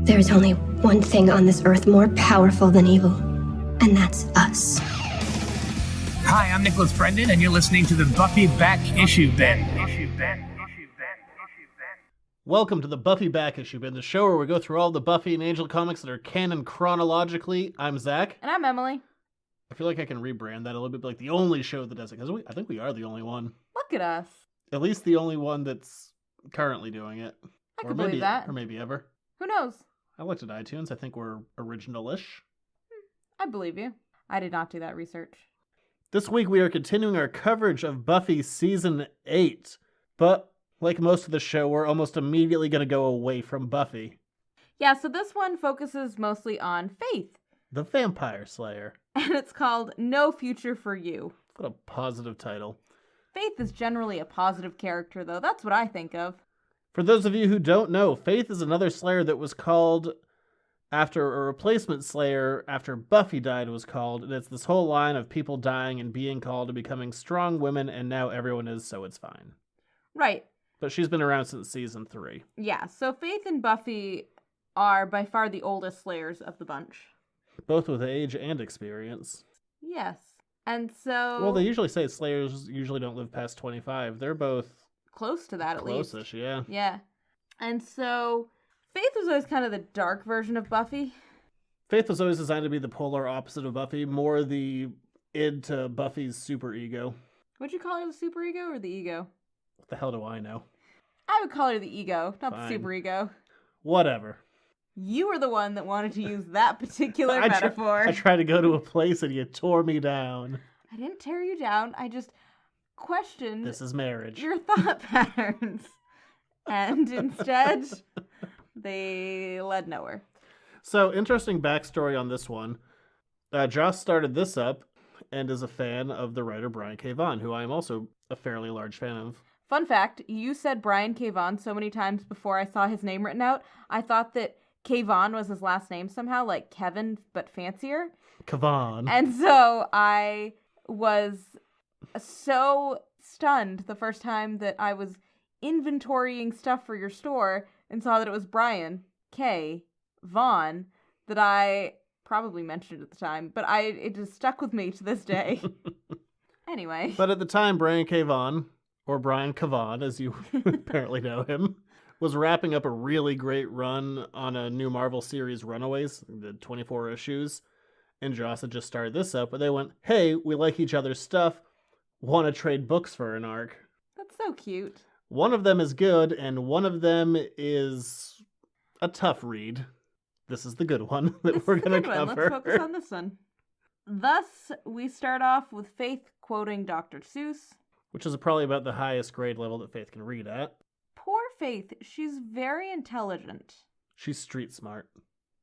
There is only one thing on this earth more powerful than evil, and that's us. Hi, I'm Nicholas Brendan, and you're listening to the Buffy Back Issue Bin. Welcome to the Buffy Back Issue Bin, the show where we go through all the Buffy and Angel comics that are canon chronologically. I'm Zach. And I'm Emily. I feel like I can rebrand that a little bit, like the only show that does it, because I think we are the only one. Look at us. At least the only one that's currently doing it. I could believe that. Or maybe ever. Who knows? I looked at iTunes. I think we're original-ish. I believe you. I did not do that research. This week we are continuing our coverage of Buffy Season 8. But, like most of the show, we're almost immediately going to go away from Buffy. Yeah, so this one focuses mostly on Faith. The Vampire Slayer. And it's called No Future for You. What a positive title. Faith is generally a positive character, though. That's what I think of. For those of you who don't know, Faith is another Slayer that was called after a replacement Slayer after Buffy died was called, and it's this whole line of people dying and being called and becoming strong women, and now everyone is, so it's fine. Right. But she's been around since season 3. Yeah, so Faith and Buffy are by far the oldest Slayers of the bunch. Both with age and experience. Yes. And so... Well, they usually say Slayers usually don't live past 25. They're both... close to that, at least. Close-ish, yeah. Yeah. And so, Faith was always kind of the dark version of Buffy. Faith was always designed to be the polar opposite of Buffy, more the id to Buffy's super ego. Would you call her the super ego or the ego? What the hell do I know? I would call her the ego, not Fine. the super ego. Whatever. You were the one that wanted to use that particular metaphor. I tried to go to a place and you tore me down. I didn't tear you down. I just questioned This is marriage. your thought patterns. And instead, they led nowhere. So, interesting backstory on this one. Joss started this up and is a fan of the writer Brian K. Vaughan, who I am also a fairly large fan of. Fun fact, you said Brian K. Vaughan so many times before I saw his name written out, I thought that K. Vaughan was his last name somehow, like Kevin, but fancier. Kavan. And so I was so stunned the first time that I was inventorying stuff for your store and saw that it was Brian K. Vaughan that I probably mentioned at the time, but it just stuck with me to this day. Anyway. But at the time, Brian K. Vaughan, or Brian Kavan, as you apparently know him, was wrapping up a really great run on a new Marvel series, Runaways, the 24 issues. And Joss had just started this up, but they went, hey, we like each other's stuff, want to trade books for an arc. That's so cute. One of them is good, and one of them is a tough read. This is the good one that we're going to cover. Let's focus on this one. Thus, we start off with Faith quoting Dr. Seuss. Which is probably about the highest grade level that Faith can read at. Poor Faith. She's very intelligent. She's street smart.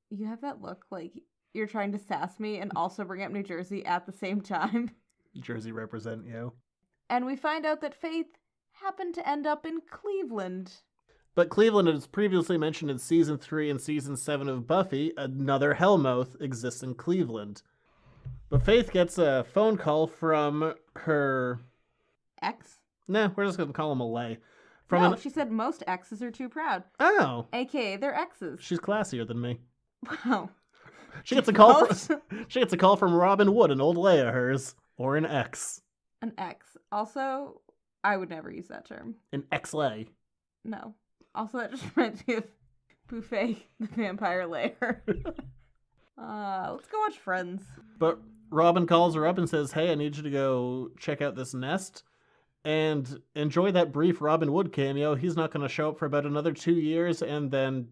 You have that look like you're trying to sass me and also bring up New Jersey at the same time. Jersey represent you. And we find out that Faith happened to end up in Cleveland. But Cleveland, as previously mentioned in Season 3 and Season 7 of Buffy, another Hellmouth exists in Cleveland. But Faith gets a phone call from her... Ex? Nah, we're just going to call him Malay. She said most exes are too proud. Oh. AKA, they're exes. She's classier than me. Wow. She gets a call from Robin Wood, an old Lay of hers, or an ex. An ex. Also, I would never use that term. An ex-lay. No. Also, that just reminds me of Buffy, the Vampire Lair. Let's go watch Friends. But Robin calls her up and says, hey, I need you to go check out this nest and enjoy that brief Robin Wood cameo. He's not going to show up for about another 2 years, and then,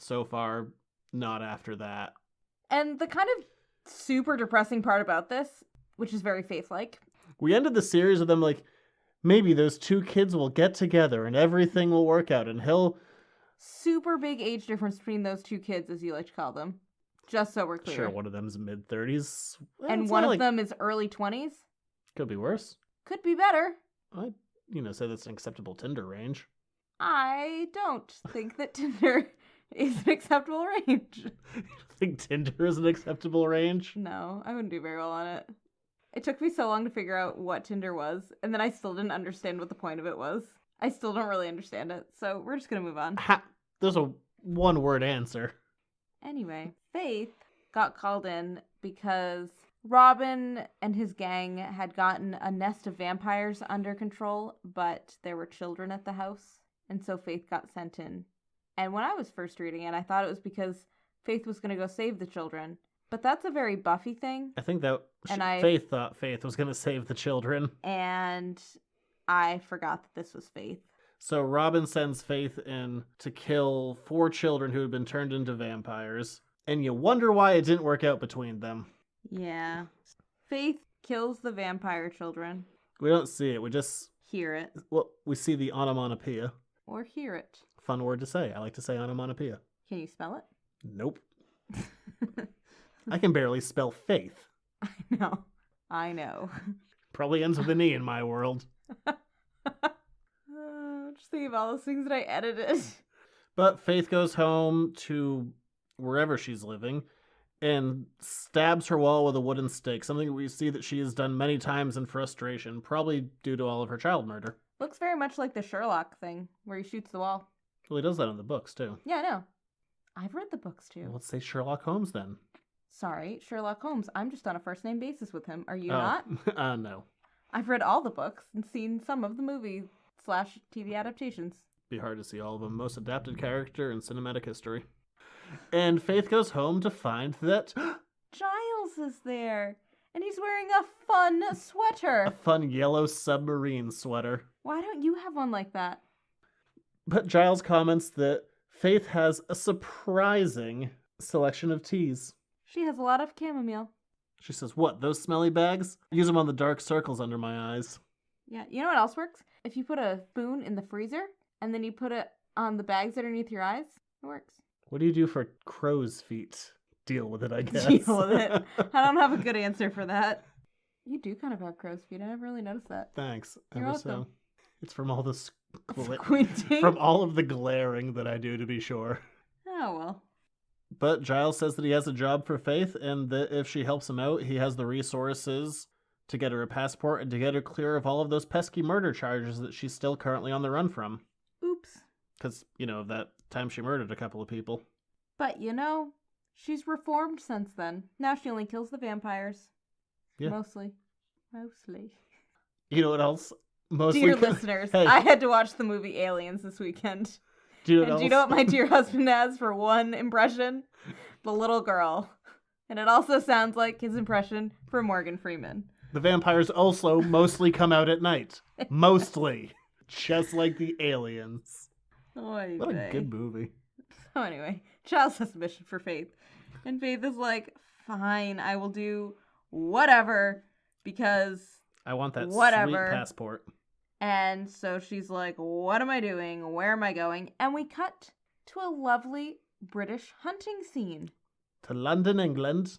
so far, not after that. And the kind of super depressing part about this, which is very Faith-like. We ended the series with them like, maybe those two kids will get together and everything will work out, and he'll... Super big age difference between those two kids, as you like to call them. Just so we're clear. Sure, one of them's mid-30s. Well, and one of them is early 20s. Could be worse. Could be better. I'd, say that's an acceptable Tinder range. I don't think that Tinder is an acceptable range. You think Tinder is an acceptable range? No, I wouldn't do very well on it. It took me so long to figure out what Tinder was, and then I still didn't understand what the point of it was. I still don't really understand it, so we're just gonna move on. There's a one-word answer. Anyway, Faith got called in because Robin and his gang had gotten a nest of vampires under control, but there were children at the house, and so Faith got sent in. And when I was first reading it, I thought it was because Faith was going to go save the children. But that's a very Buffy thing. I think that Faith thought Faith was going to save the children. And I forgot that this was Faith. So Robin sends Faith in to kill 4 children who had been turned into vampires. And you wonder why it didn't work out between them. Yeah. Faith kills the vampire children. We don't see it. We just... hear it. Well, we see the onomatopoeia. Or hear it. Fun word to say. I like to say onomatopoeia. Can you spell it? Nope. I can barely spell faith. I know. Probably ends with an E in my world. Just think of all those things that I edited. But Faith goes home to wherever she's living and stabs her wall with a wooden stake, something we see that she has done many times in frustration, probably due to all of her child murder. Looks very much like the Sherlock thing, where he shoots the wall. Well, he does that in the books, too. Yeah, I know. I've read the books, too. Well, let's say Sherlock Holmes, then. Sorry, Sherlock Holmes. I'm just on a first-name basis with him. Are you not? No. I've read all the books and seen some of the movie/TV adaptations. Be hard to see all of them. Most adapted character in cinematic history. And Faith goes home to find that... Giles is there, and he's wearing a fun sweater. A fun yellow submarine sweater. Why don't you have one like that? But Giles comments that Faith has a surprising selection of teas. She has a lot of chamomile. She says, what, those smelly bags? Use them on the dark circles under my eyes. Yeah, you know what else works? If you put a spoon in the freezer, and then you put it on the bags underneath your eyes, it works. What do you do for crow's feet? Deal with it, I guess. Deal with it. I don't have a good answer for that. You do kind of have crow's feet. I never really noticed that. Thanks. You're welcome. So. It's from all the squinting. From all of the glaring that I do, to be sure. Oh, well. But Giles says that he has a job for Faith, and that if she helps him out, he has the resources to get her a passport and to get her clear of all of those pesky murder charges that she's still currently on the run from. Oops. Because, of that time she murdered a couple of people. But, she's reformed since then. Now she only kills the vampires. Yeah. Mostly. You know what else? Mostly. Dear listeners, hey. I had to watch the movie Aliens this weekend. Do you know what my dear husband has for one impression? The little girl. And it also sounds like his impression for Morgan Freeman. The vampires also mostly come out at night. Mostly. Just like the aliens. Oy What vey. a good movie. So anyway, Giles has a mission for Faith. And Faith is like, fine, I will do whatever because I want that whatever. Sweet passport. And so she's like, what am I doing? Where am I going? And we cut to a lovely British hunting scene. To London, England.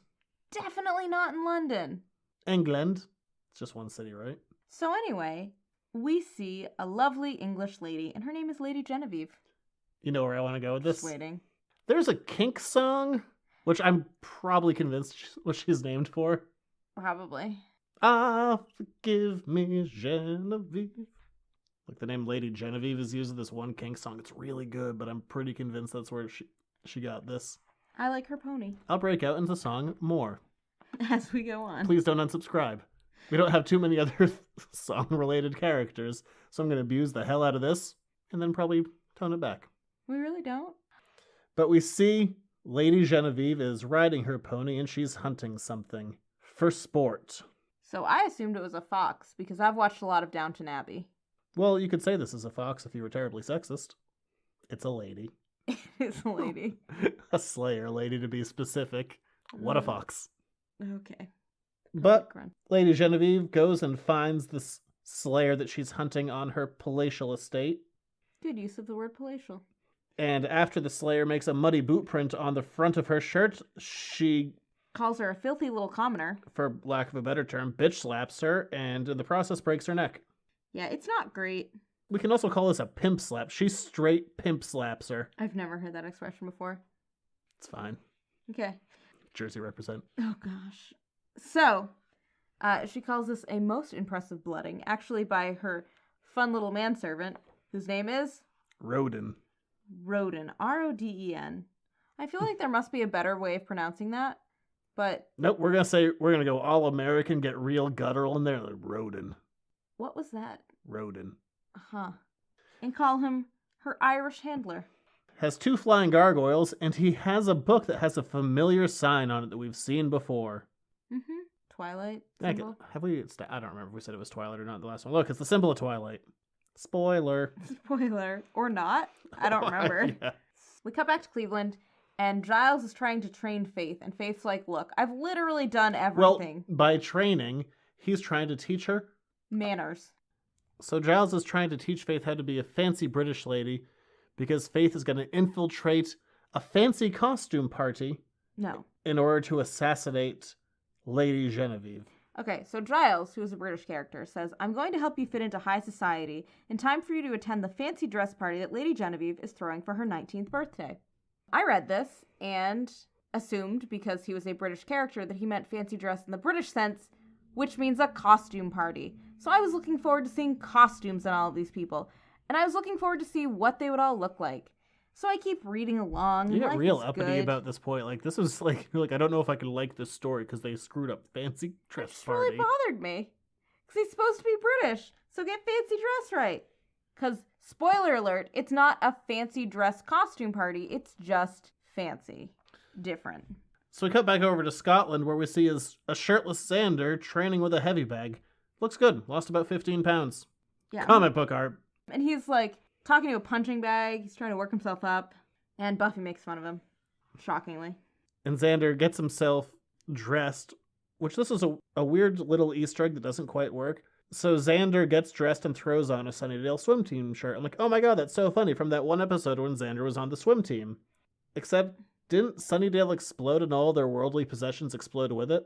Definitely not in London. England. It's just one city, right? So anyway, we see a lovely English lady, and her name is Lady Genevieve. You know where I want to go with this? Just waiting. There's a Kinks song, which I'm probably convinced what she's named for. Probably. Ah, forgive me, Genevieve. Like the name Lady Genevieve is used in this one Kinks song. It's really good, but I'm pretty convinced that's where she got this. I like her pony. I'll break out into the song more. As we go on. Please don't unsubscribe. We don't have too many other song-related characters, so I'm going to abuse the hell out of this, and then probably tone it back. We really don't. But we see Lady Genevieve is riding her pony, and she's hunting something. For sport. So I assumed it was a fox, because I've watched a lot of Downton Abbey. Well, you could say this is a fox if you were terribly sexist. It's a lady. It's a lady. A slayer lady, to be specific. What a fox. Okay. But Lady Genevieve goes and finds the slayer that she's hunting on her palatial estate. Good use of the word palatial. And after the slayer makes a muddy boot print on the front of her shirt, she calls her a filthy little commoner. For lack of a better term, bitch slaps her, and in the process breaks her neck. Yeah, it's not great. We can also call this a pimp slap. She straight pimp slaps her. I've never heard that expression before. It's fine. Okay. Jersey represent. Oh, gosh. So, she calls this a most impressive blooding, actually by her fun little manservant, whose name is? Roden. Roden. R-O-D-E-N. I feel like there must be a better way of pronouncing that, but... Nope, we're going to go all American, get real guttural in there. Like, Roden. What was that? Roden. Uh-huh. And call him her Irish handler. Has 2 flying gargoyles, and he has a book that has a familiar sign on it that we've seen before. Mm-hmm. Twilight symbol. Have we... I don't remember if we said it was Twilight or not the last one. Look, it's the symbol of Twilight. Spoiler. Spoiler. Or not. I don't remember. Yeah. We cut back to Cleveland, and Giles is trying to train Faith, and Faith's like, look, I've literally done everything. Well, by training, he's trying to teach her manners. So Giles is trying to teach Faith how to be a fancy British lady because Faith is going to infiltrate a fancy costume party. No. In order to assassinate Lady Genevieve. Okay, so Giles, who is a British character, says, I'm going to help you fit into high society in time for you to attend the fancy dress party that Lady Genevieve is throwing for her 19th birthday. I read this and assumed, because he was a British character, that he meant fancy dress in the British sense, which means a costume party. So I was looking forward to seeing costumes on all of these people, and I was looking forward to see what they would all look like. So I keep reading along. You get Life real is uppity good. about this point. Like, this was like, you're like, I don't know if I can like this story because they screwed up fancy dress It party. really bothered me. Because he's supposed to be British, so get fancy dress right. Because, spoiler alert, it's not a fancy dress costume party. It's just fancy. Different. So we cut back over to Scotland where we see a shirtless Xander training with a heavy bag. Looks good. Lost about 15 pounds. Yeah. Comic book art. And he's like talking to a punching bag. He's trying to work himself up. And Buffy makes fun of him. Shockingly. And Xander gets himself dressed, which this is a weird little Easter egg that doesn't quite work. So Xander gets dressed and throws on a Sunnydale swim team shirt. I'm like, oh my god, that's so funny from that one episode when Xander was on the swim team. Except, didn't Sunnydale explode and all their worldly possessions explode with it?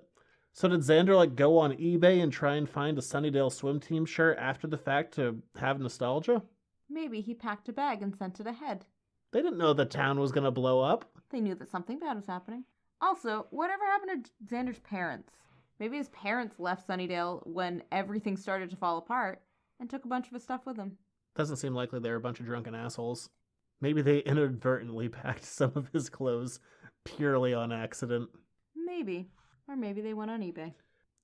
So did Xander like go on eBay and try and find a Sunnydale swim team shirt after the fact to have nostalgia? Maybe he packed a bag and sent it ahead. They didn't know the town was going to blow up. They knew that something bad was happening. Also, whatever happened to Xander's parents? Maybe his parents left Sunnydale when everything started to fall apart and took a bunch of his stuff with them. Doesn't seem likely they're a bunch of drunken assholes. Maybe they inadvertently packed some of his clothes purely on accident. Maybe. Or maybe they went on eBay.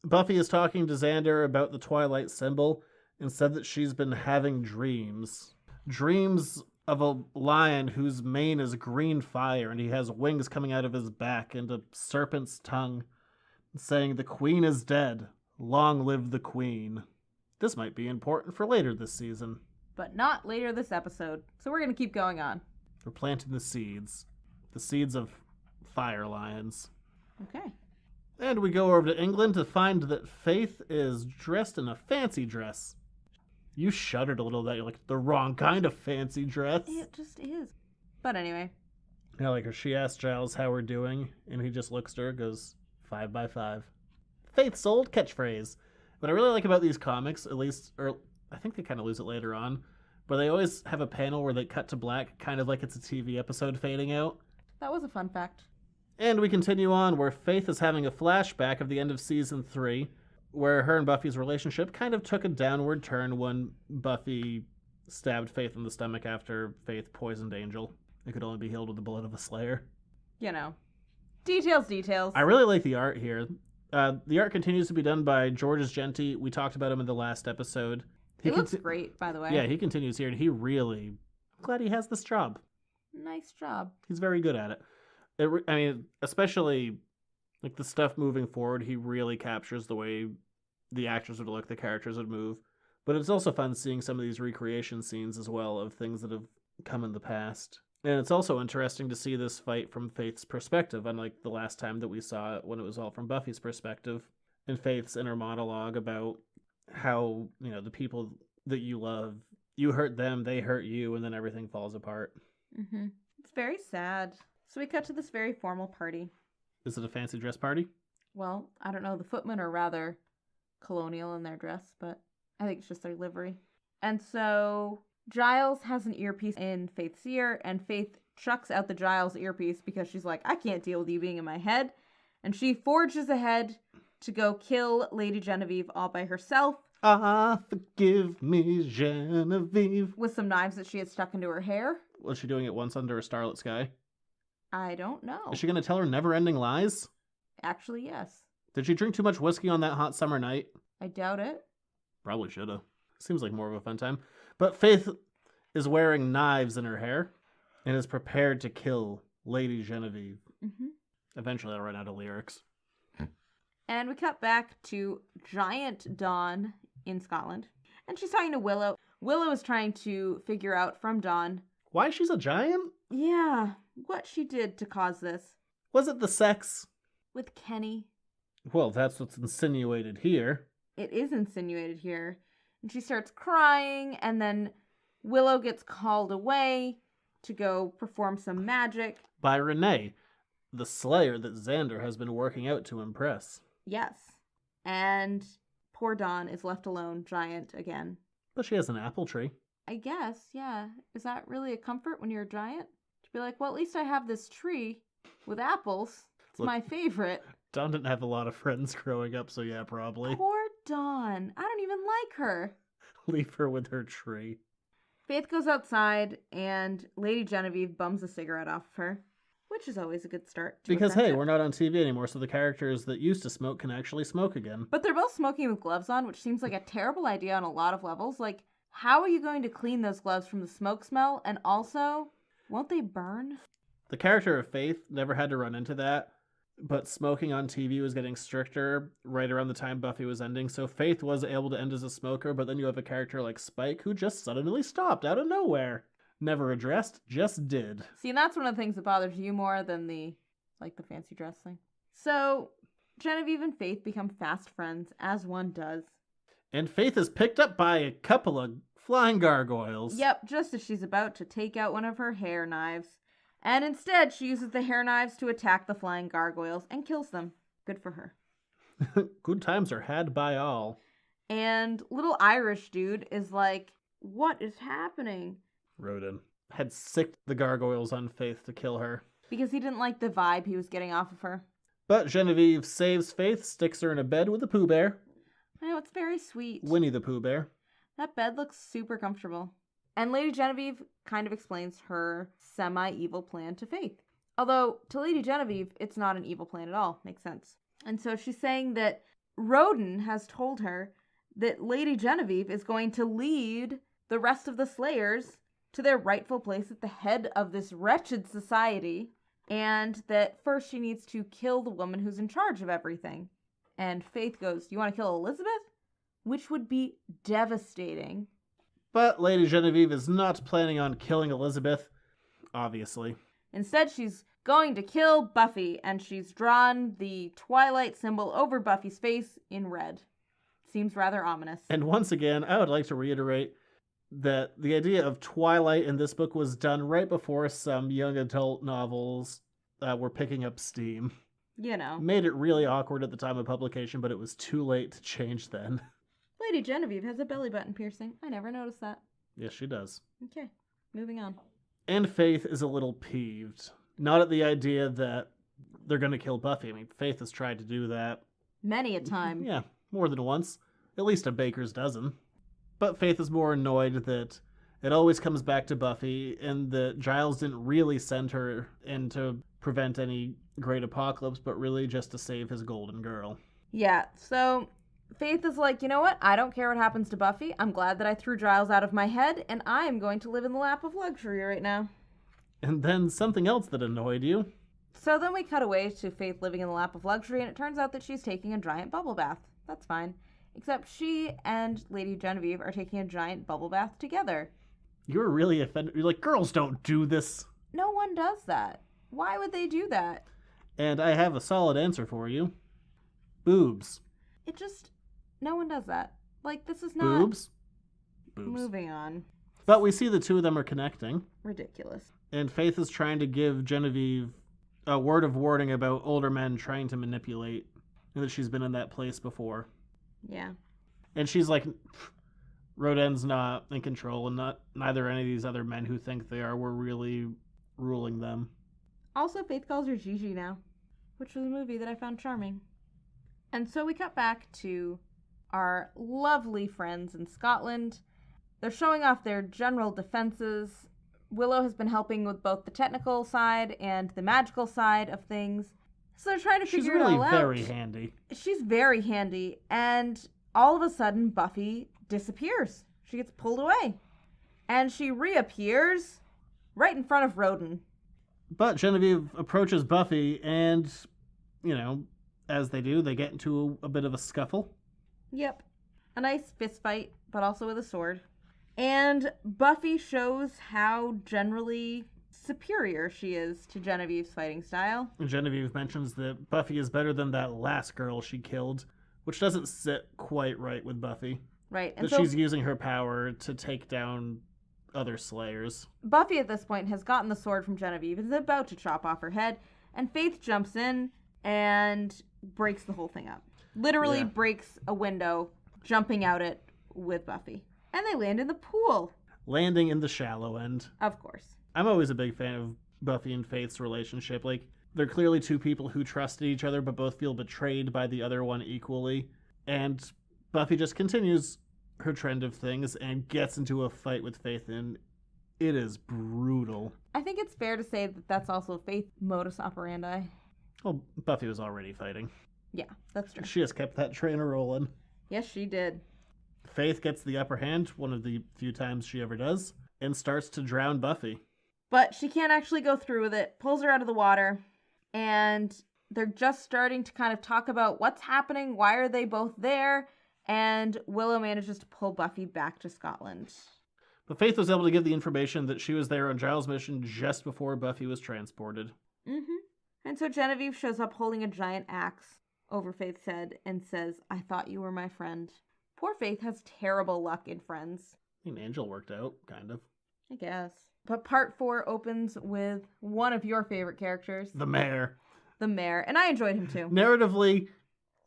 Buffy is talking to Xander about the Twilight symbol and said that she's been having dreams. Dreams of a lion whose mane is green fire and he has wings coming out of his back and a serpent's tongue, saying, "The queen is dead. Long live the queen." This might be important for later this season. But not later this episode. So we're going to keep going on. We're planting the seeds of fire lions. Okay. And we go over to England to find that Faith is dressed in a fancy dress. You shuddered a little that you're like, the wrong kind of fancy dress. It just is. But anyway. Yeah, like she asked Giles how we're doing, and he just looks at her and goes, 5 by 5. Faith's old catchphrase. What I really like about these comics, at least, or I think they kind of lose it later on, but they always have a panel where they cut to black, kind of like it's a TV episode fading out. That was a fun fact. And we continue on where Faith is having a flashback of the end of season 3, where her and Buffy's relationship kind of took a downward turn when Buffy stabbed Faith in the stomach after Faith poisoned Angel. It could only be healed with the blood of a slayer. You know. Details. I really like the art here. The art continues to be done by Georges Genti. We talked about him in the last episode. He looks great, by the way. Yeah, he continues here, and I'm glad he has this job. Nice job. He's very good at it. Especially like the stuff moving forward, he really captures the way the actors would look, the characters would move. But it's also fun seeing some of these recreation scenes as well of things that have come in the past. And it's also interesting to see this fight from Faith's perspective, unlike the last time that we saw it when it was all from Buffy's perspective. And Faith's inner monologue about how, the people that you love, you hurt them, they hurt you, and then everything falls apart. Mm-hmm. It's very sad. So we cut to this very formal party. Is it a fancy dress party? Well, I don't know. The footmen are rather colonial in their dress, but I think it's just their livery. And so Giles has an earpiece in Faith's ear, and Faith chucks out the Giles earpiece because she's like, I can't deal with you being in my head. And she forges ahead to go kill Lady Genevieve all by herself. Ah, forgive me, Genevieve. With some knives that she had stuck into her hair. Was she doing it once under a starlit sky? I don't know. Is she going to tell her never-ending lies? Actually, yes. Did she drink too much whiskey on that hot summer night? I doubt it. Probably should have. Seems like more of a fun time. But Faith is wearing knives in her hair and is prepared to kill Lady Genevieve. Mm-hmm. Eventually I'll run out of lyrics. And we cut back to Giant Dawn in Scotland. And she's talking to Willow. Willow is trying to figure out from Dawn Why she's a giant? Yeah, what she did to cause this. Was it the sex? With Kenny. Well, that's what's insinuated here. It is insinuated here. And she starts crying, and then Willow gets called away to go perform some magic. By Renee, the slayer that Xander has been working out to impress. Yes. And poor Dawn is left alone, giant again. But she has an apple tree. I guess, yeah. Is that really a comfort when you're a giant? To be like, well, at least I have this tree with apples. It's my favorite. Dawn didn't have a lot of friends growing up, so yeah, probably. Poor Dawn. I don't even like her. Leave her with her tree. Faith goes outside, and Lady Genevieve bums a cigarette off of her, which is always a good start. Because, hey, we're not on TV anymore, so the characters that used to smoke can actually smoke again. But they're both smoking with gloves on, which seems like a terrible idea on a lot of levels. Like, how are you going to clean those gloves from the smoke smell? And also, won't they burn? The character of Faith never had to run into that, but smoking on TV was getting stricter right around the time Buffy was ending, so Faith was able to end as a smoker, but then you have a character like Spike who just suddenly stopped out of nowhere. Never addressed, just did. See, and that's one of the things that bothers you more than the fancy dress thing. So, Genevieve and Faith become fast friends, as one does. And Faith is picked up by a couple of flying gargoyles. Yep, just as she's about to take out one of her hair knives. And instead, she uses the hair knives to attack the flying gargoyles and kills them. Good for her. Good times are had by all. And little Irish dude is like, what is happening? Rodin had sicked the gargoyles on Faith to kill her. Because he didn't like the vibe he was getting off of her. But Genevieve saves Faith, sticks her in a bed with a Pooh Bear. I know, it's very sweet. Winnie the Pooh Bear. That bed looks super comfortable. And Lady Genevieve kind of explains her semi-evil plan to Faith. Although, to Lady Genevieve, it's not an evil plan at all. Makes sense. And so she's saying that Rodin has told her that Lady Genevieve is going to lead the rest of the Slayers to their rightful place at the head of this wretched society, and that first she needs to kill the woman who's in charge of everything. And Faith goes, you want to kill Elizabeth? Which would be devastating. But Lady Genevieve is not planning on killing Elizabeth, obviously. Instead, she's going to kill Buffy, and she's drawn the Twilight symbol over Buffy's face in red. Seems rather ominous. And once again, I would like to reiterate that the idea of Twilight in this book was done right before some young adult novels were picking up steam. You know. Made it really awkward at the time of publication, but it was too late to change then. Lady Genevieve has a belly button piercing. I never noticed that. Yes, she does. Okay, moving on. And Faith is a little peeved. Not at the idea that they're going to kill Buffy. I mean, Faith has tried to do that. Many a time. Yeah, more than once. At least a baker's dozen. But Faith is more annoyed that it always comes back to Buffy, and that Giles didn't really send her in to prevent any great apocalypse, but really just to save his golden girl. Yeah, so Faith is like, you know what? I don't care what happens to Buffy. I'm glad that I threw Giles out of my head, and I am going to live in the lap of luxury right now. And then something else that annoyed you. So then we cut away to Faith living in the lap of luxury, and it turns out that she's taking a giant bubble bath. That's fine. Except she and Lady Genevieve are taking a giant bubble bath together. You were really offended. You're like, girls don't do this. No one does that. Why would they do that? And I have a solid answer for you. Boobs. No one does that. Like, this is not... Boobs? Boobs. Moving on. But we see the two of them are connecting. Ridiculous. And Faith is trying to give Genevieve a word of warning about older men trying to manipulate, and that she's been in that place before. Yeah. And she's like, Rodin's not in control, and neither any of these other men who think they are were really ruling them. Also, Faith calls her Gigi now, which was a movie that I found charming. And so we cut back to our lovely friends in Scotland. They're showing off their general defenses. Willow has been helping with both the technical side and the magical side of things. So they're trying to figure it all out. She's really very handy. She's very handy. And all of a sudden, Buffy disappears. She gets pulled away. And she reappears right in front of Roden. But Genevieve approaches Buffy and, as they do, they get into a bit of a scuffle. Yep. A nice fist fight, but also with a sword. And Buffy shows how generally superior she is to Genevieve's fighting style. Genevieve mentions that Buffy is better than that last girl she killed, which doesn't sit quite right with Buffy. Right. And she's using her power to take down other slayers. Buffy at this point has gotten the sword from Genevieve and is about to chop off her head, and Faith jumps in and breaks the whole thing up. Literally breaks a window, jumping out it with Buffy. And they land in the pool. Landing in the shallow end. Of course. I'm always a big fan of Buffy and Faith's relationship. They're clearly two people who trusted each other, but both feel betrayed by the other one equally. And Buffy just continues her trend of things and gets into a fight with Faith, and it is brutal. I think it's fair to say that that's also Faith's modus operandi. Well, Buffy was already fighting. Yeah, that's true. She has kept that train rolling. Yes, she did. Faith gets the upper hand, one of the few times she ever does, and starts to drown Buffy. But she can't actually go through with it, pulls her out of the water, and they're just starting to kind of talk about what's happening, why are they both there, and Willow manages to pull Buffy back to Scotland. But Faith was able to give the information that she was there on Giles' mission just before Buffy was transported. And so Genevieve shows up holding a giant axe over Faith's head and says, "I thought you were my friend." Poor Faith has terrible luck in friends. I mean, Angel worked out, kind of. I guess. But part 4 opens with one of your favorite characters. The mayor. The mayor. And I enjoyed him too. Narratively,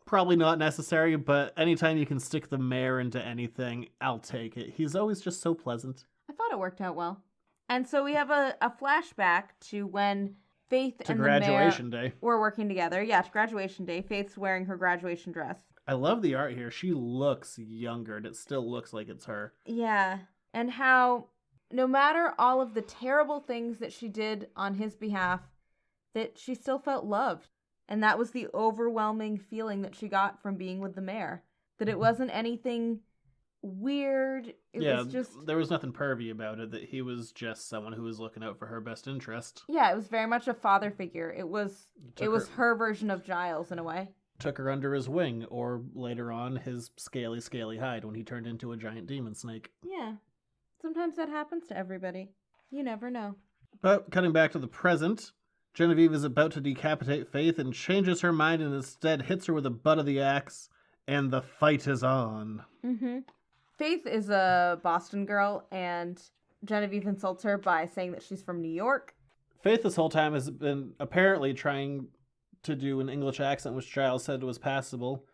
probably not necessary, but anytime you can stick the mayor into anything, I'll take it. He's always just so pleasant. I thought it worked out well. And so we have a flashback to when Faith and the graduation mayor day. were working together. Yeah, to graduation day. Faith's wearing her graduation dress. I love the art here. She looks younger, and it still looks like it's her. Yeah. And how no matter all of the terrible things that she did on his behalf, that she still felt loved. And that was the overwhelming feeling that she got from being with the mayor. That it wasn't anything weird. It was just... there was nothing pervy about it, that he was just someone who was looking out for her best interest. Yeah, it was very much a father figure. It was her version of Giles in a way. Took her under his wing, or later on, his scaly hide when he turned into a giant demon snake. Yeah. Sometimes that happens to everybody. You never know. But cutting back to the present, Genevieve is about to decapitate Faith and changes her mind and instead hits her with the butt of the axe, and the fight is on. Faith is a Boston girl, and Genevieve insults her by saying that she's from New York. Faith this whole time has been apparently trying to do an English accent, which Giles said was passable,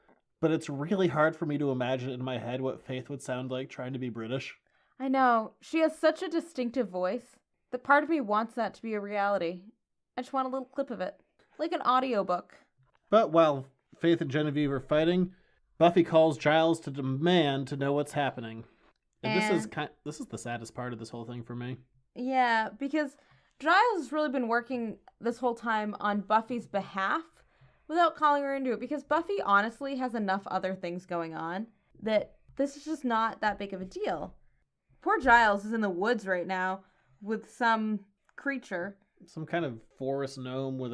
but it's really hard for me to imagine in my head what Faith would sound like trying to be British. I know. She has such a distinctive voice that part of me wants that to be a reality. I just want a little clip of it. Like an audiobook. But while Faith and Genevieve are fighting, Buffy calls Giles to demand to know what's happening. And this is the saddest part of this whole thing for me. Yeah, because Giles has really been working this whole time on Buffy's behalf without calling her into it, because Buffy honestly has enough other things going on that this is just not that big of a deal. Poor Giles is in the woods right now with some creature. Some kind of forest gnome with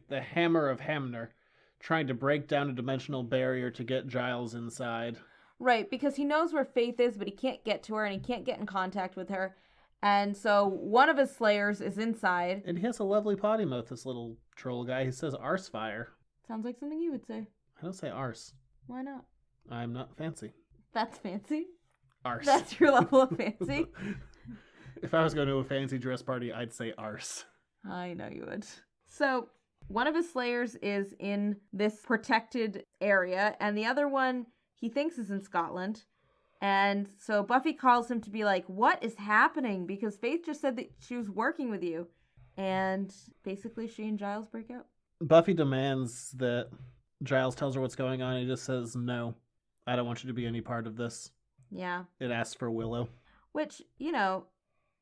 the hammer of Hamner, trying to break down a dimensional barrier to get Giles inside. Right, because he knows where Faith is, but he can't get to her and he can't get in contact with her. And so one of his slayers is inside. And he has a lovely potty mouth, this little troll guy. He says arse fire. Sounds like something you would say. I don't say arse. Why not? I'm not fancy. That's fancy. Arse. That's your level of fancy. If I was going to a fancy dress party, I'd say arse. I know you would. So one of his slayers is in this protected area, and the other one he thinks is in Scotland. And so Buffy calls him to be like, what is happening? Because Faith just said that she was working with you. And basically she and Giles break out. Buffy demands that Giles tells her what's going on. He just says, no, I don't want you to be any part of this. Yeah. It asks for Willow. Which,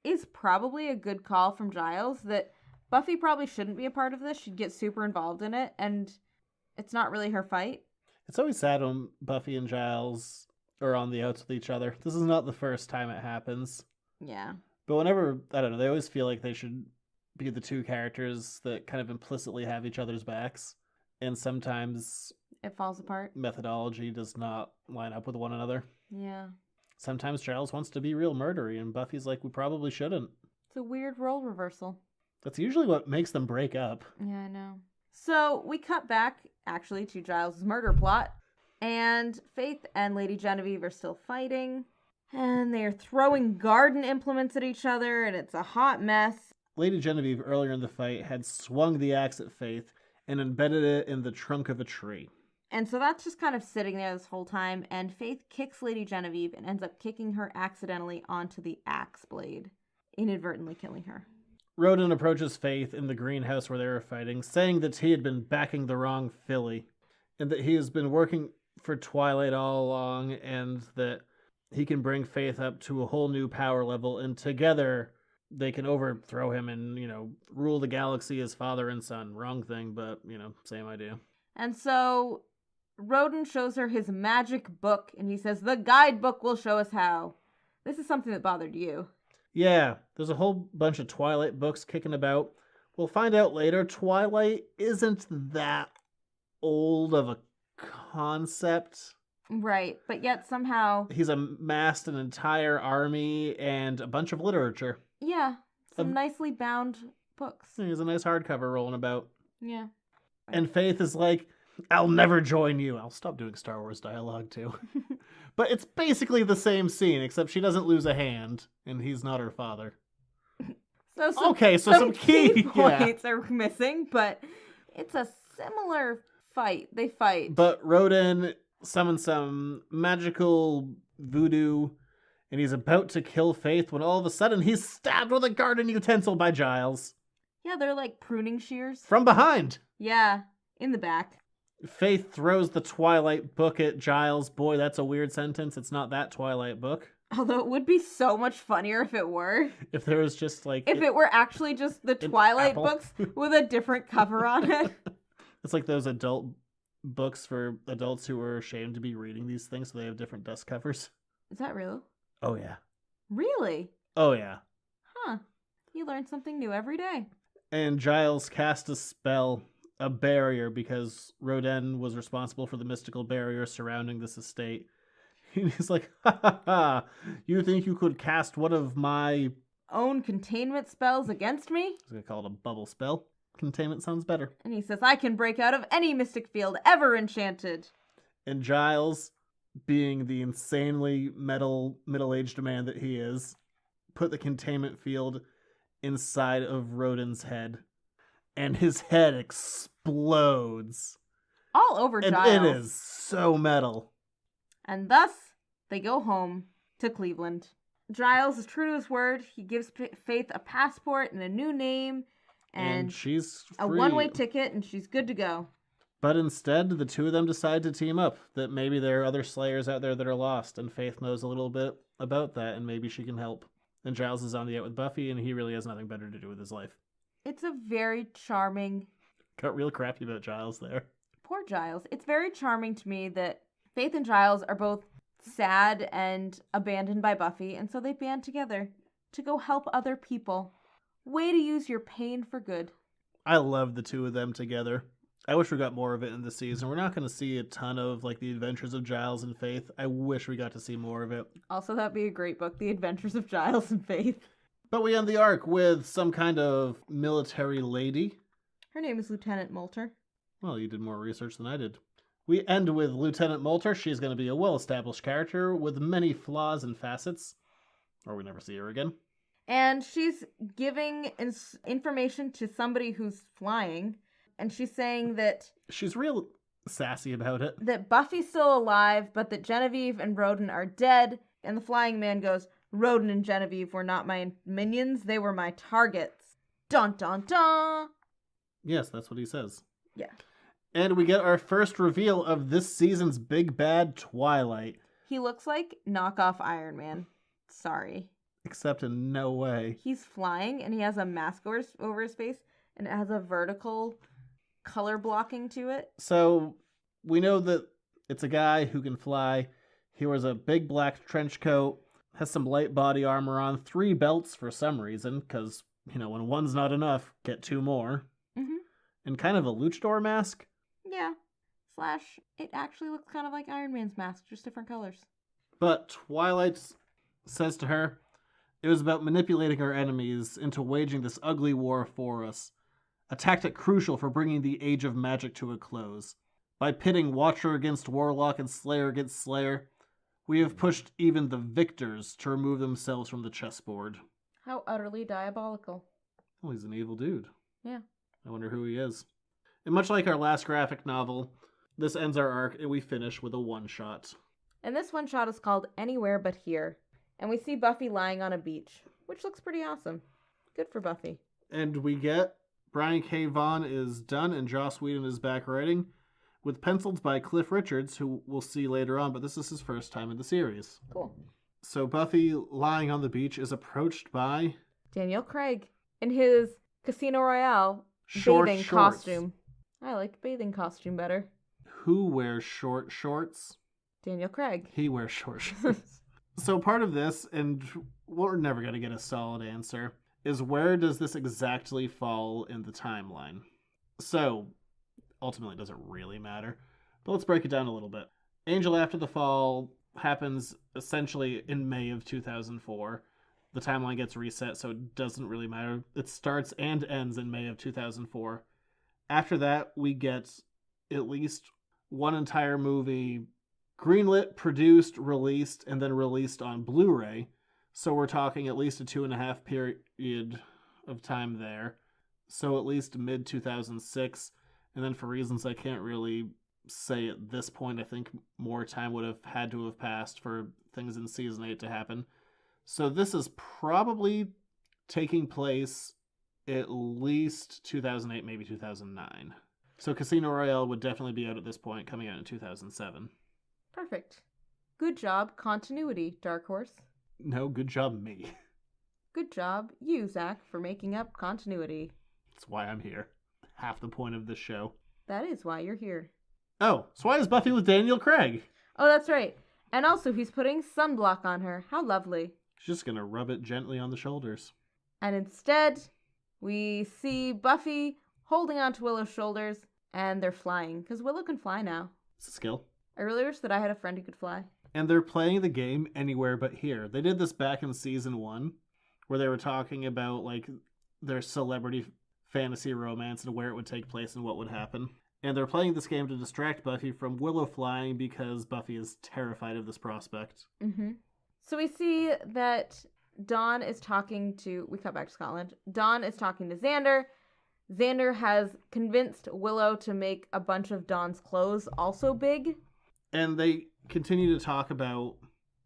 is probably a good call from Giles that Buffy probably shouldn't be a part of this. She'd get super involved in it, and it's not really her fight. It's always sad when Buffy and Giles are on the outs with each other. This is not the first time it happens. Yeah. But whenever, I don't know, they always feel like they should be the two characters that kind of implicitly have each other's backs. And sometimes It falls apart. methodology does not line up with one another. Yeah. Sometimes Giles wants to be real murdery, and Buffy's like, we probably shouldn't. It's a weird role reversal. That's usually what makes them break up. Yeah, I know. So we cut back, actually, to Giles' murder plot. And Faith and Lady Genevieve are still fighting. And they're throwing garden implements at each other, and it's a hot mess. Lady Genevieve, earlier in the fight, had swung the axe at Faith and embedded it in the trunk of a tree. And so that's just kind of sitting there this whole time, and Faith kicks Lady Genevieve and ends up kicking her accidentally onto the axe blade, inadvertently killing her. Roden approaches Faith in the greenhouse where they were fighting, saying that he had been backing the wrong filly, and that he has been working for Twilight all along, and that he can bring Faith up to a whole new power level, and together they can overthrow him and, rule the galaxy as father and son. Wrong thing, but, same idea. And so Roden shows her his magic book, and he says, the guidebook will show us how. This is something that bothered you. Yeah, there's a whole bunch of Twilight books kicking about. We'll find out later, Twilight isn't that old of a concept. Right, but yet somehow... He's amassed an entire army and a bunch of literature. Yeah, some nicely bound books. There's a nice hardcover rolling about. Yeah. And Faith is like, I'll never join you. I'll stop doing Star Wars dialogue, too. But it's basically the same scene, except she doesn't lose a hand, and he's not her father. So some key points are missing, but it's a similar fight. They fight. But Roden summons some magical voodoo, and he's about to kill Faith when all of a sudden he's stabbed with a garden utensil by Giles. Yeah, they're like pruning shears. From behind. Yeah, in the back. Faith throws the Twilight book at Giles. Boy, that's a weird sentence. It's not that Twilight book. Although it would be so much funnier if it were. If there was just like... If it were actually just the Twilight books with a different cover on it. It's like those adult books for adults who are ashamed to be reading these things, so they have different dust covers. Is that real? Oh, yeah. Really? Oh, yeah. Huh. You learn something new every day. And Giles cast a spell, a barrier, because Roden was responsible for the mystical barrier surrounding this estate. And he's like, ha ha ha, you think you could cast one of my... own containment spells against me? I was going to call it a bubble spell. Containment sounds better. And he says, I can break out of any mystic field ever enchanted. And Giles, being the insanely middle-aged man that he is, put the containment field inside of Roden's head. And his head explodes. All over and Giles. It is so metal. And thus, they go home to Cleveland. Giles is true to his word. He gives Faith a passport and a new name. And she's free. A one-way ticket, and she's good to go. But instead, the two of them decide to team up. That maybe there are other Slayers out there that are lost, and Faith knows a little bit about that, and maybe she can help. And Giles is on the out with Buffy, and he really has nothing better to do with his life. It's a very charming... Got real crappy about Giles there. Poor Giles. It's very charming to me that Faith and Giles are both sad and abandoned by Buffy, and so they band together to go help other people. Way to use your pain for good. I love the two of them together. I wish we got more of it in the season. We're not going to see a ton of like the adventures of Giles and Faith. I wish we got to see more of it. Also, that'd be a great book, The Adventures of Giles and Faith. But we end the arc with some kind of military lady. Her name is Lieutenant Moulter. Well, you did more research than I did. We end with Lieutenant Moulter. She's going to be a well-established character with many flaws and facets. Or we never see her again. And she's giving information to somebody who's flying. And she's saying that... she's real sassy about it. That Buffy's still alive, but that Genevieve and Roden are dead. And the flying man goes, Roden and Genevieve were not my minions. They were my targets. Dun dun dun! Yes, that's what he says. Yeah. And we get our first reveal of this season's big bad, Twilight. He looks like knockoff Iron Man. Sorry. Except in no way. He's flying and he has a mask over his face and it has a vertical color blocking to it. So we know that it's a guy who can fly. He wears a big black trench coat, has some light body armor on, 3 belts for some reason, because, when one's not enough, get 2 more. Mm-hmm. And kind of a luchador mask. Yeah. / it actually looks kind of like Iron Man's mask, just different colors. But Twilight says to her, it was about manipulating our enemies into waging this ugly war for us. A tactic crucial for bringing the Age of Magic to a close. By pitting Watcher against Warlock and Slayer against Slayer, we have pushed even the victors to remove themselves from the chessboard. How utterly diabolical. Well, he's an evil dude. Yeah. I wonder who he is. And much like our last graphic novel, this ends our arc and we finish with a one-shot. And this one-shot is called Anywhere But Here. And we see Buffy lying on a beach, which looks pretty awesome. Good for Buffy. And we get Brian K. Vaughan is done and Joss Whedon is back writing, with pencils by Cliff Richards, who we'll see later on, but this is his first time in the series. Cool. So Buffy, lying on the beach, is approached by Daniel Craig in his Casino Royale bathing shorts. costume. I like bathing costume better. Who wears short shorts? Daniel Craig. He wears short shorts. So part of this, and we're never going to get a solid answer, is where does this exactly fall in the timeline? So, ultimately it doesn't really matter, but let's break it down a little bit. Angel After the Fall happens essentially in May of 2004. The timeline gets reset, so it doesn't really matter. It starts and ends in May of 2004. After that, we get at least one entire movie greenlit, produced, released, and then released on Blu-ray. So we're talking at least a 2.5 period of time there. So at least mid-2006. And then for reasons I can't really say at this point, I think more time would have had to have passed for things in Season 8 to happen. So this is probably taking place at least 2008, maybe 2009. So Casino Royale would definitely be out at this point, coming out in 2007. Perfect. Good job, continuity, Dark Horse. No, good job, me. Good job, you, Zach, for making up continuity. That's why I'm here. Half the point of this show. That is why you're here. Oh, so why is Buffy with Daniel Craig? Oh, that's right. And also, he's putting sunblock on her. How lovely. She's just gonna rub it gently on the shoulders. And instead, we see Buffy holding onto Willow's shoulders, and they're flying. Because Willow can fly now. It's a skill. I really wish that I had a friend who could fly. And they're playing the game Anywhere But Here. They did this back in Season 1, where they were talking about, like, their celebrity fantasy romance and where it would take place and what would happen. And they're playing this game to distract Buffy from Willow flying because Buffy is terrified of this prospect. Mm-hmm. So we see that Dawn is talking to... We cut back to Scotland. Dawn is talking to Xander. Xander has convinced Willow to make a bunch of Dawn's clothes also big. And they continue to talk about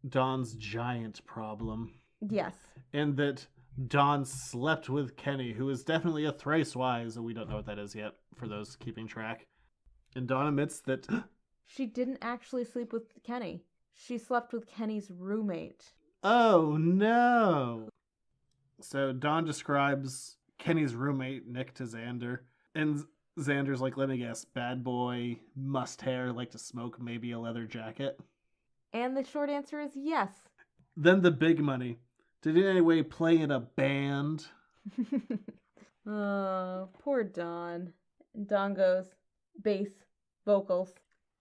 Dawn's giant problem. Yes. And that Dawn slept with Kenny, who is definitely a thrice wise, and we don't know what that is yet, for those keeping track. And Dawn admits that... She didn't actually sleep with Kenny. She slept with Kenny's roommate. Oh, no! So Dawn describes Kenny's roommate, Nick, to Xander. And Xander's like, let me guess, bad boy, must hair, like to smoke, maybe a leather jacket. And the short answer is yes. Then the big money. Did he in any way play in a band? Oh, poor Dawn. And Dawn goes, bass, vocals.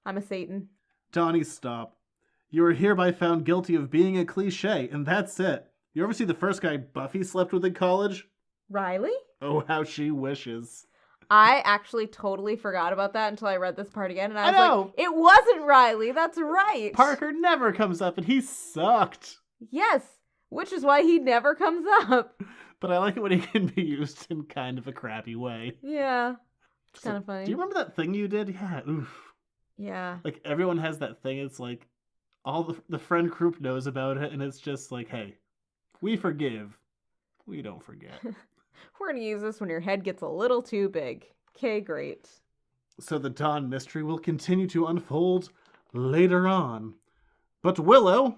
I'm a Satan. Donnie, stop. You are hereby found guilty of being a cliche, and that's it. You ever see the first guy Buffy slept with in college? Riley? Oh, how she wishes. I actually totally forgot about that until I read this part again, and I was know. like, it wasn't Riley, that's right. Parker never comes up, and he sucked. Yes, which is why he never comes up. But I like it when he can be used in kind of a crappy way. Yeah, it's kind of funny. Do you remember that thing you did? Yeah, oof. Yeah. Like, everyone has that thing. It's like, all the friend group knows about it, and it's just like, hey, we forgive. We don't forget. We're going to use this when your head gets a little too big. Okay, great. So the Dawn mystery will continue to unfold later on. But Willow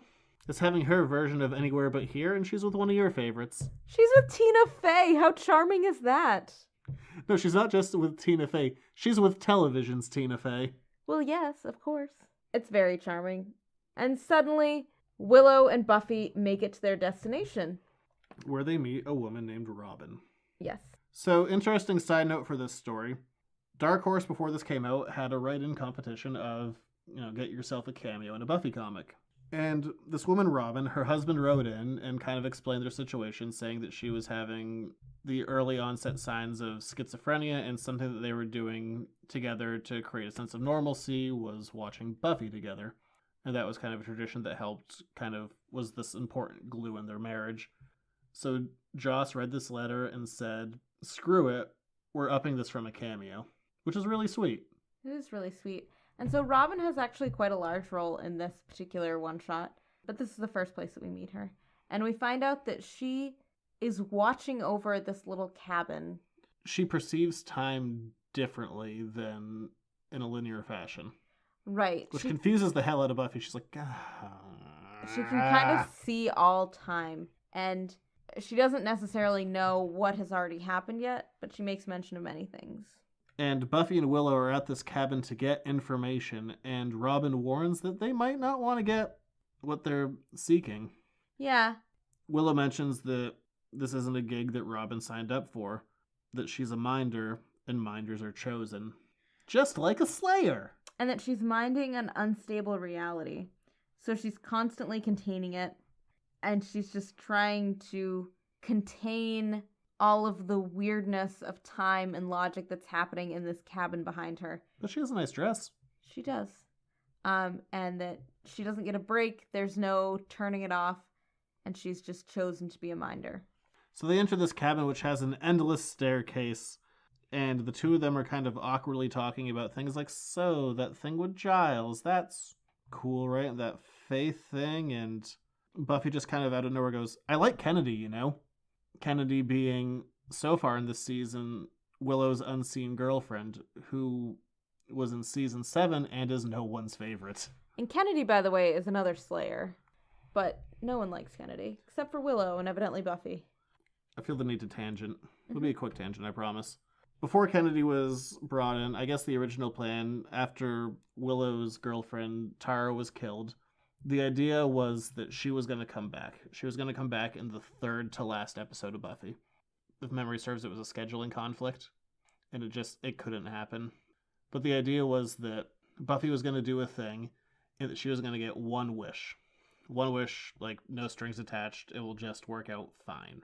is having her version of Anywhere But Here, and she's with one of your favorites. She's with Tina Fey. How charming is that? No, she's not just with Tina Fey. She's with television's Tina Fey. Well, yes, of course. It's very charming. And suddenly, Willow and Buffy make it to their destination. Where they meet a woman named Robin. Yes. So, interesting side note for this story. Dark Horse, before this came out, had a write-in competition of, get yourself a cameo in a Buffy comic. And this woman, Robin, her husband wrote in and kind of explained their situation, saying that she was having the early onset signs of schizophrenia, and something that they were doing together to create a sense of normalcy was watching Buffy together. And that was kind of a tradition that helped, was this important glue in their marriage. So Joss read this letter and said, screw it, we're upping this from a cameo, which is really sweet. It is really sweet. And so Robin has actually quite a large role in this particular one-shot, but this is the first place that we meet her. And we find out that she is watching over this little cabin. She perceives time differently than in a linear fashion. Right. Which confuses the hell out of Buffy. She's like, She can kind of see all time, and she doesn't necessarily know what has already happened yet, but she makes mention of many things. And Buffy and Willow are at this cabin to get information, and Robin warns that they might not want to get what they're seeking. Yeah. Willow mentions that this isn't a gig that Robin signed up for, that she's a minder, and minders are chosen. Just like a slayer! And that she's minding an unstable reality. So she's constantly containing it, and she's just trying to contain all of the weirdness of time and logic that's happening in this cabin behind her. But she has a nice dress. She does. And that she doesn't get a break, there's no turning it off, and she's just chosen to be a minder. So they enter this cabin, which has an endless staircase, and the two of them are kind of awkwardly talking about things like, so, that thing with Giles, that's cool, right? That Faith thing, and Buffy just kind of out of nowhere goes, I like Kennedy, Kennedy being, so far in this season, Willow's unseen girlfriend, who was in season 7 and is no one's favorite. And Kennedy, by the way, is another Slayer. But no one likes Kennedy, except for Willow and evidently Buffy. I feel the need to tangent. It'll be a quick tangent, I promise. Before Kennedy was brought in, I guess the original plan, after Willow's girlfriend Tara was killed, the idea was that she was going to come back. She was going to come back in the third to last episode of Buffy. If memory serves, it was a scheduling conflict, and it couldn't happen. But the idea was that Buffy was going to do a thing, and that she was going to get one wish. One wish, like, no strings attached, it will just work out fine.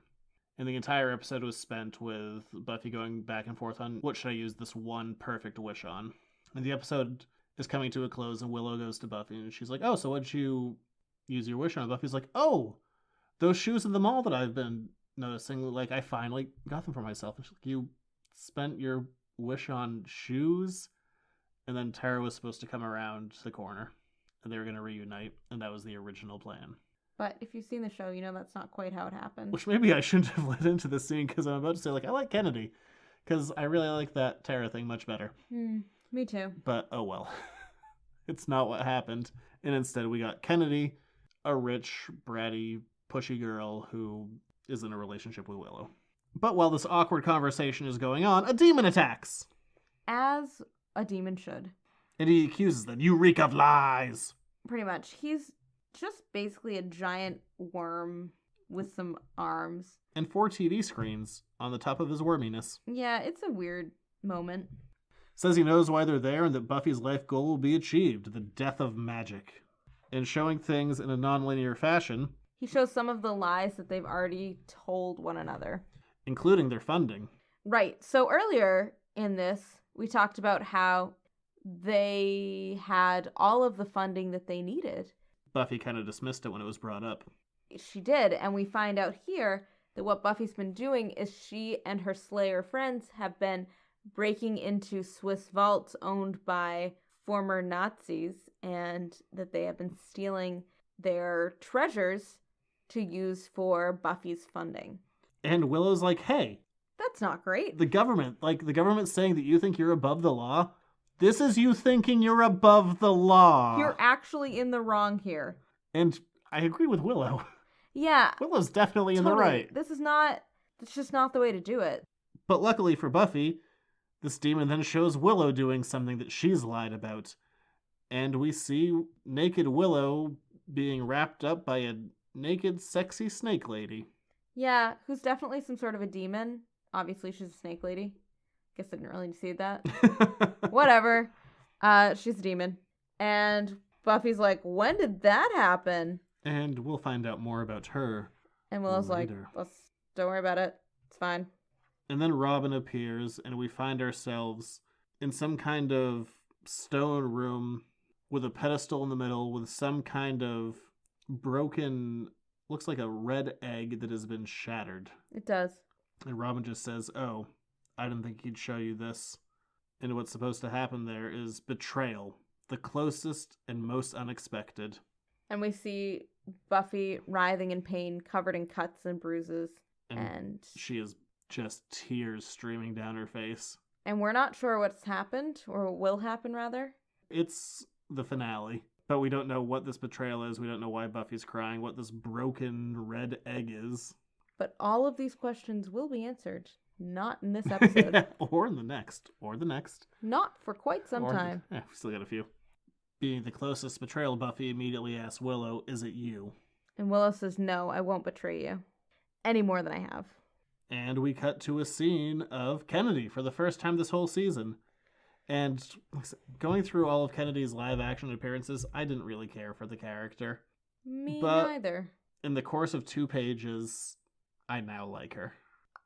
And the entire episode was spent with Buffy going back and forth on what should I use this one perfect wish on. And the episode is coming to a close, and Willow goes to Buffy, and she's like, oh, so what'd you use your wish on? Buffy's like, oh, those shoes in the mall that I've been noticing, like, I finally got them for myself. And she's like, you spent your wish on shoes? And then Tara was supposed to come around the corner, and they were going to reunite, and that was the original plan. But if you've seen the show, you know that's not quite how it happened. Which maybe I shouldn't have led into this scene, because I'm about to say, like, I like Kennedy, because I really like that Tara thing much better. Me too. But, oh well. It's not what happened. And instead we got Kennedy, a rich, bratty, pushy girl who is in a relationship with Willow. But while this awkward conversation is going on, a demon attacks! As a demon should. And he accuses them, you reek of lies! Pretty much. He's just basically a giant worm with some arms. And 4 TV screens on the top of his worminess. Yeah, it's a weird moment. Says he knows why they're there and that Buffy's life goal will be achieved, the death of magic. And showing things in a non-linear fashion, he shows some of the lies that they've already told one another. Including their funding. Right. So earlier in this, we talked about how they had all of the funding that they needed. Buffy kind of dismissed it when it was brought up. She did, and we find out here that what Buffy's been doing is she and her Slayer friends have been breaking into Swiss vaults owned by former Nazis, and that they have been stealing their treasures to use for Buffy's funding. And Willow's like, hey, that's not great. The government's saying that you think you're above the law. This is you thinking you're above the law. You're actually in the wrong here. And I agree with Willow. Yeah. Willow's definitely in the right. It's just not the way to do it. But luckily for Buffy, this demon then shows Willow doing something that she's lied about. And we see naked Willow being wrapped up by a naked, sexy snake lady. Yeah, who's definitely some sort of a demon. Obviously, she's a snake lady. Guess I didn't really see that. Whatever. She's a demon. And Buffy's like, when did that happen? And we'll find out more about her. And Willow's later. like, don't worry about it. It's fine. And then Robin appears, and we find ourselves in some kind of stone room with a pedestal in the middle with some kind of broken, looks like a red egg that has been shattered. It does. And Robin just says, oh, I didn't think he'd show you this. And what's supposed to happen there is betrayal, the closest and most unexpected. And we see Buffy writhing in pain, covered in cuts and bruises. And she is just tears streaming down her face. And we're not sure what's happened, or what will happen, rather. It's the finale, but we don't know what this betrayal is. We don't know why Buffy's crying, what this broken red egg is. But all of these questions will be answered. Not in this episode. Or in the next. Or the next. Not for quite some time. We still got a few. Being the closest betrayal, Buffy immediately asks Willow, is it you? And Willow says, no, I won't betray you. Any more than I have. And we cut to a scene of Kennedy for the first time this whole season. And going through all of Kennedy's live action appearances, I didn't really care for the character. Me but neither. In the course of 2 pages, I now like her.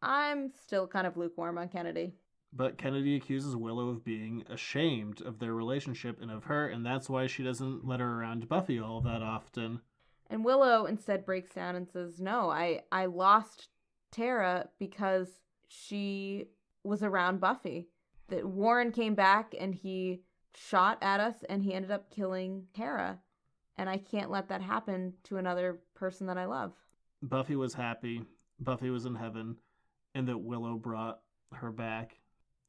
I'm still kind of lukewarm on Kennedy. But Kennedy accuses Willow of being ashamed of their relationship and of her, and that's why she doesn't let her around Buffy all that often. And Willow instead breaks down and says, no, I lost Tara because she was around Buffy. That Warren came back and he shot at us and he ended up killing Tara. And I can't let that happen to another person that I love. Buffy was happy. Buffy was in heaven. And that Willow brought her back.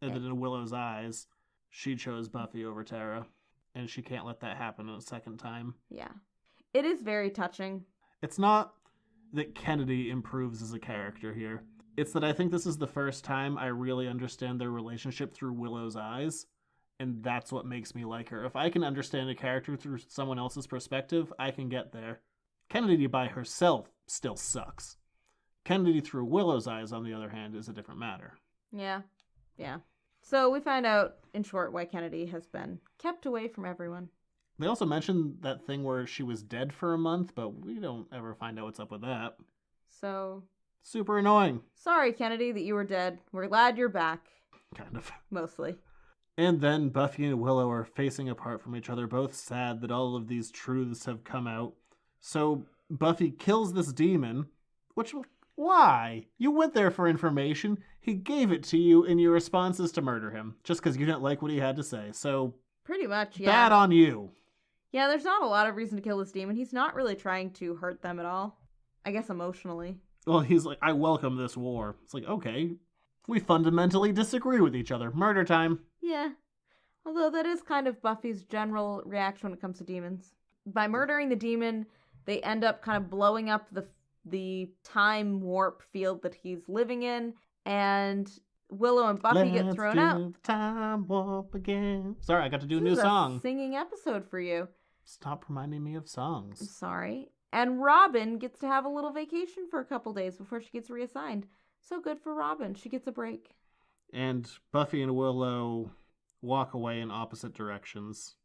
And that in Willow's eyes, she chose Buffy over Tara. And she can't let that happen a second time. Yeah. It is very touching. It's not that Kennedy improves as a character here. It's that I think this is the first time I really understand their relationship through Willow's eyes. And that's what makes me like her. If I can understand a character through someone else's perspective, I can get there. Kennedy by herself still sucks. Kennedy through Willow's eyes, on the other hand, is a different matter. Yeah. So we find out, in short, why Kennedy has been kept away from everyone. They also mentioned that thing where she was dead for a month, but we don't ever find out what's up with that. So... super annoying. Sorry, Kennedy, that you were dead. We're glad you're back. Kind of. Mostly. And then Buffy and Willow are facing apart from each other, both sad that all of these truths have come out. So Buffy kills this demon, which... why? You went there for information. He gave it to you in your responses to murder him, just because you didn't like what he had to say. So... pretty much, yeah. Bad on you. Yeah, there's not a lot of reason to kill this demon. He's not really trying to hurt them at all. I guess emotionally. Well, he's like, I welcome this war. It's like, okay, we fundamentally disagree with each other. Murder time. Yeah. Although that is kind of Buffy's general reaction when it comes to demons. By murdering the demon, they end up kind of blowing up the time warp field that he's living in, and Willow and Buffy get thrown out. Let's do the time warp again. Sorry, I got to do a new This is song. a singing episode for you. Stop reminding me of I'm songs. sorry. And Robin gets to have a little vacation for a couple days before she gets reassigned. So good for Robin. She gets a break. And Buffy and Willow walk away in opposite directions.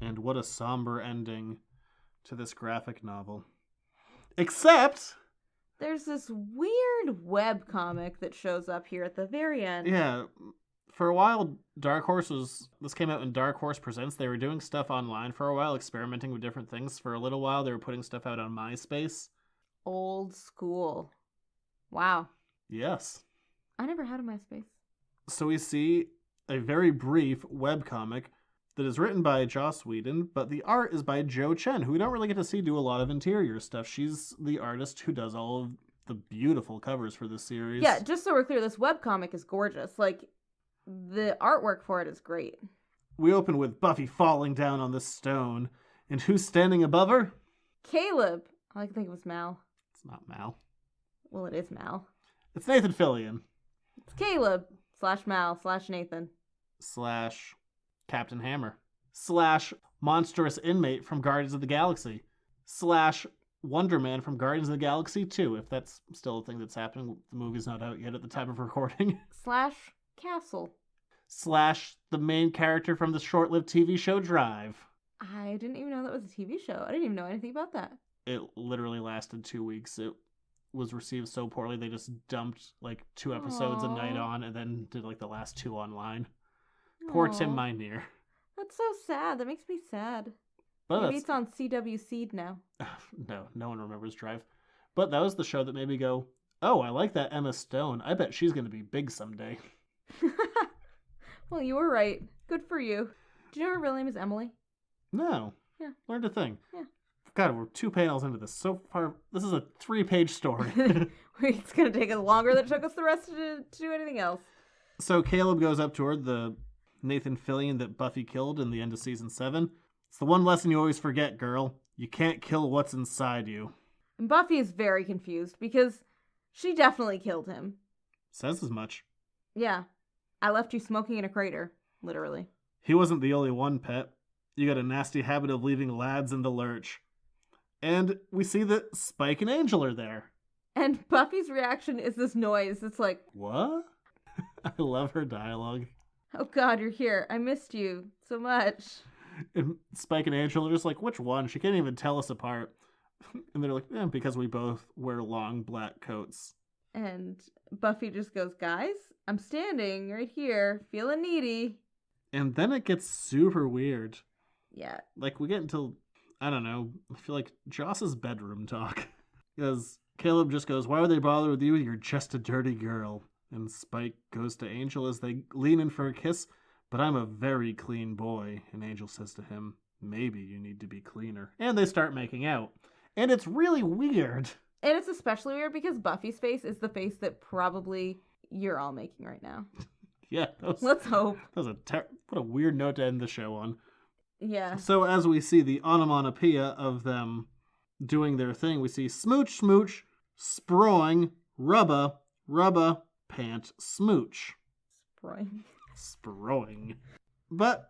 And what a somber ending to this graphic novel. Except... there's this weird webcomic that shows up here at the very end. yeah, for a while, this came out in Dark Horse Presents. They were doing stuff online for a while, experimenting with different things. For a little while, they were putting stuff out on MySpace. Old school. Wow. Yes. I never had a MySpace. So we see a very brief webcomic that is written by Joss Whedon, but the art is by Jo Chen, who we don't really get to see do a lot of interior stuff. She's the artist who does all of the beautiful covers for this series. Yeah, just so we're clear, this webcomic is gorgeous. Like, the artwork for it is great. We open with Buffy falling down on this stone, and who's standing above her? Caleb. All I can think of was Mal. It's not Mal. Well, it is Mal. It's Nathan Fillion. It's Caleb / Mal / Nathan. / Captain Hammer. / monstrous inmate from Guardians of the Galaxy. / Wonder Man from Guardians of the Galaxy 2, if that's still a thing that's happening. The movie's not out yet at the time of recording. / Castle. / the main character from the short-lived TV show Drive. I didn't even know that was a TV show. I didn't even know anything about that. It literally lasted 2 weeks. It was received so poorly they just dumped like 2 episodes a night on and then did like the last 2 online. Poor Tim Minear. That's so sad. That makes me sad. But Maybe it's on CW Seed now. No one remembers Drive. But that was the show that made me go, oh, I like that Emma Stone. I bet she's going to be big someday. Well, you were right. Good for you. Do you know her real name is Emily? No. Yeah. Learned a thing. Yeah. God, we're 2 panels into this. So far, this is a 3-page story. It's going to take us longer than it took us the rest to do anything else. So Caleb goes up to her, the Nathan Fillion that Buffy killed in the end of season 7. It's the one lesson you always forget, girl. You can't kill what's inside you. And Buffy is very confused because she definitely killed him. Says as much. Yeah. I left you smoking in a crater, literally. He wasn't the only one, pet. You got a nasty habit of leaving lads in the lurch. And we see that Spike and Angel are there. And Buffy's reaction is this noise. It's like, what? I love her dialogue. oh God, you're here. I missed you so much. And Spike and Angel are just like, which one? She can't even tell us apart. And they're like, because we both wear long black coats. And Buffy just goes, guys, I'm standing right here, feeling needy. And then it gets super weird. Yeah. Like, we get into, I don't know, I feel like Joss's bedroom talk. Because Caleb just goes, why would they bother with you? You're just a dirty girl. And Spike goes to Angel as they lean in for a kiss. But I'm a very clean boy. And Angel says to him, maybe you need to be cleaner. And they start making out. And it's really weird. And it's especially weird because Buffy's face is the face that probably you're all making right now. Yeah. Let's hope. That was what a weird note to end the show on. Yeah. So as we see the onomatopoeia of them doing their thing, we see smooch, smooch, sproing, rubba, rubba, pant, smooch. Sproing. Sproing. But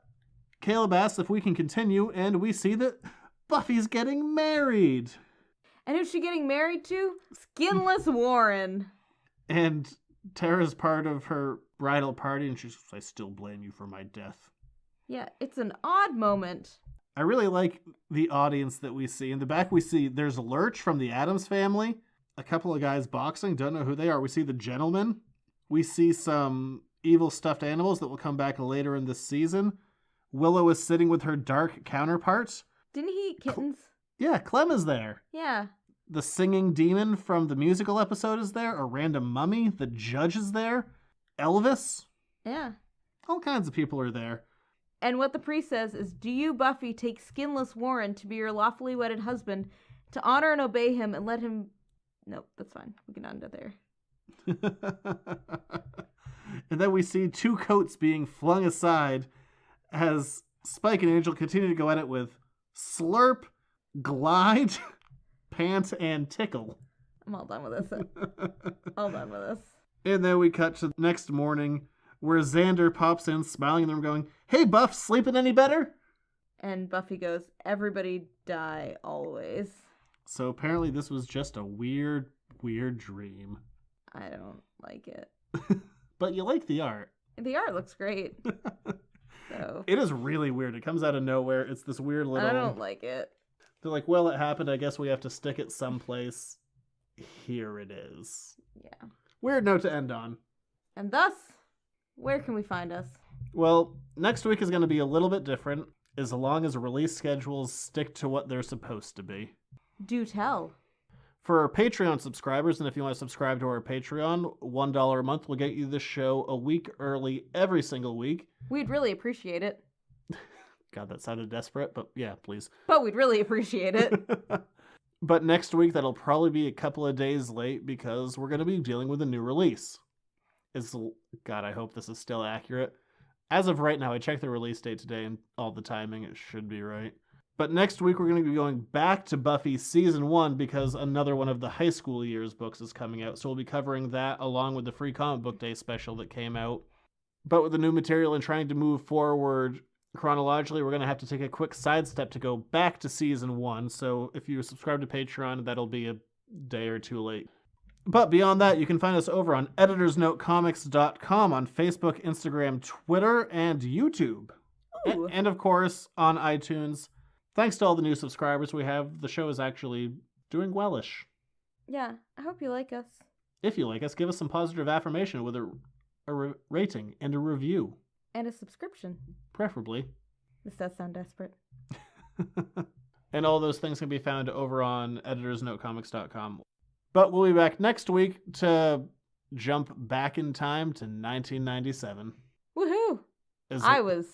Caleb asks if we can continue, and we see that Buffy's getting married. And who's she getting married to? Skinless Warren. And Tara's part of her bridal party, and she says, I still blame you for my death. Yeah, it's an odd moment. I really like the audience that we see. In the back, we see there's Lurch from the Addams Family. A couple of guys boxing. Don't know who they are. We see the gentleman. We see some evil stuffed animals that will come back later in this season. Willow is sitting with her dark counterpart. Didn't he eat kittens? Yeah, Clem is there. Yeah. The singing demon from the musical episode is there. A random mummy. The judge is there. Elvis. Yeah. All kinds of people are there. And what the priest says is, do you, Buffy, take Skinless Warren to be your lawfully wedded husband, to honor and obey him and let him... Nope, that's fine. We can end it there. And then we see 2 coats being flung aside as Spike and Angel continue to go at it with slurp, glide, pant, and tickle. I'm all done with this. All done with this. And then we cut to the next morning where Xander pops in smiling at them going, hey Buff, sleeping any better? And Buffy goes, everybody die always. So apparently this was just a weird, weird dream. I don't like it. But you like the art. The art looks great. So it is really weird. It comes out of nowhere. It's this weird little... I don't like it. They're like, well, it happened. I guess we have to stick it someplace. Here it is. Yeah. Weird note to end on. And thus, where can we find us? Well, next week is going to be a little bit different, as long as release schedules stick to what they're supposed to be. Do tell. For our Patreon subscribers, and if you want to subscribe to our Patreon, $1 a month will get you the show a week early every single week. We'd really appreciate it. God, that sounded desperate, but yeah, please. But we'd really appreciate it. But next week, that'll probably be a couple of days late because we're going to be dealing with a new release. God, I hope this is still accurate. As of right now, I checked the release date today and all the timing, it should be right. But next week, we're going to be going back to Buffy Season 1 because another one of the high school years books is coming out. So we'll be covering that along with the Free Comic Book Day special that came out. But with the new material and trying to move forward chronologically, we're going to have to take a quick sidestep to go back to Season 1. So if you subscribe to Patreon, that'll be a day or two late. But beyond that, you can find us over on editorsnotecomics.com on Facebook, Instagram, Twitter, and YouTube. And of course, on iTunes. Thanks to all the new subscribers we have, the show is actually doing wellish. Yeah, I hope you like us. If you like us, give us some positive affirmation with a rating and a review. And a subscription. Preferably. This does sound desperate. And all those things can be found over on editorsnotecomics.com. But we'll be back next week to jump back in time to 1997. Woohoo! I was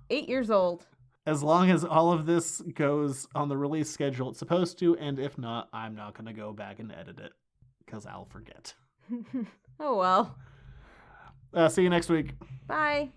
8 years old. As long as all of this goes on the release schedule it's supposed to, and if not, I'm not going to go back and edit it, because I'll forget. Oh well. See you next week. Bye.